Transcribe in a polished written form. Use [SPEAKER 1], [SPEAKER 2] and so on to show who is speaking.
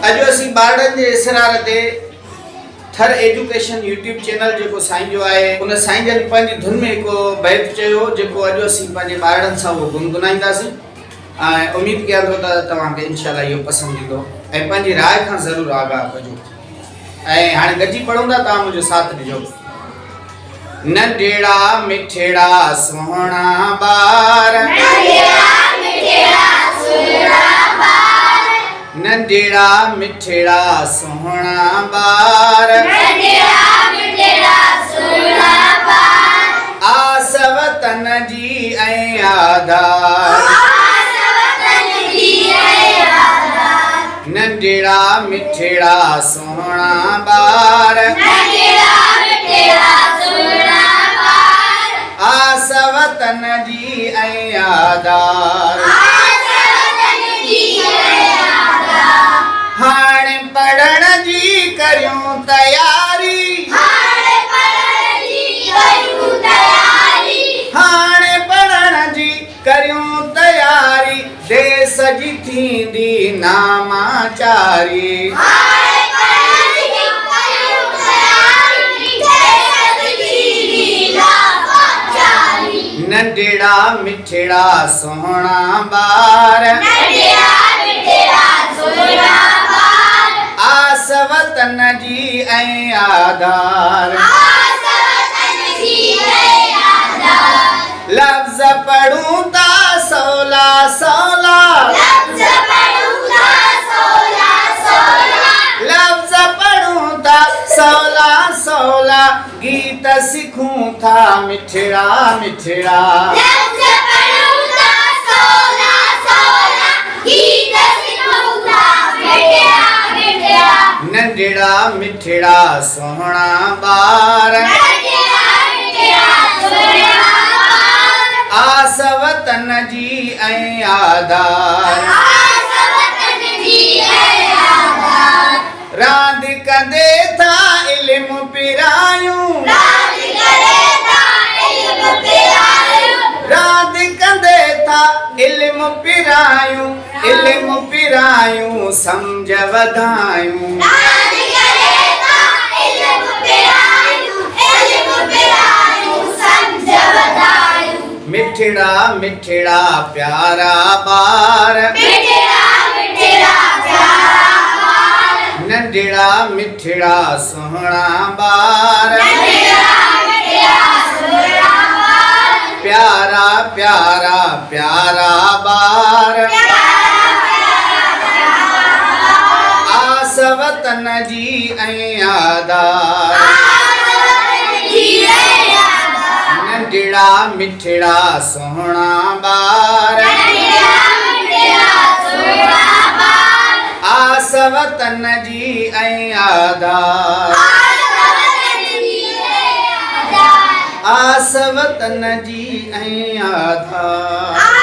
[SPEAKER 1] अॼु असीं ॿारनि जे इसरार ते थर एजुकेशन यूट्यूब चैनल जेको साईं जो आहे उन साईं जन पंहिंजी धुन में हिकु बैत चयो जेको अॼु असीं पंहिंजे ॿारनि सां उहो गुनगुनाईंदासीं ऐं उमेद कयां थो त तव्हांखे इनशाला इहो पसंदि ईंदो ऐं पंहिंजी राय खां ज़रूरु आगाह कजो ऐं हाणे गॾिजी पढ़ूं था तव्हां मुंहिंजो साथ ॾिजो। नंढेड़ा मिठेड़ा सोहणा ॿार नंढेड़ा मिठेड़ा सोहणा ॿार आस वतन जी ऐं आधार नंढेड़ा मिठेड़ा सोहणा ॿार आस वतन जी ऐं आधार हाणे पढ़ण जी करियूं तयारी हाणे पढ़ण जी करियूं तयारी देश जी थींदी नामाचारी नंढेड़ा मिठेड़ा सोहणा ॿार आस वतन जी ऐं आधार लफ्ज़ पढ़ूं था सौला सौला लफ्ज़ पढ़ूं था सौला सौला गीत सिखूं था मिठड़ा मिठड़ा नंढड़ा मिठड़ा सोहणा ॿार आस वतन जी ऐं आधार रांदि कंदे था इल्म पिरायूं रांदि कंदे था इल्म पिरायूं समझ वधायूं मिठड़ा मिठड़ा प्यारा ॿार नंढड़ा मिठड़ा सोहणा ॿार प्यारा प्यारा प्यारा ॿार आस वतन जी ऐं आधार नंढड़ा मिठड़ा सोहणा ॿार आस वतन जी ऐं आधार आस वतन जी ऐं आधार।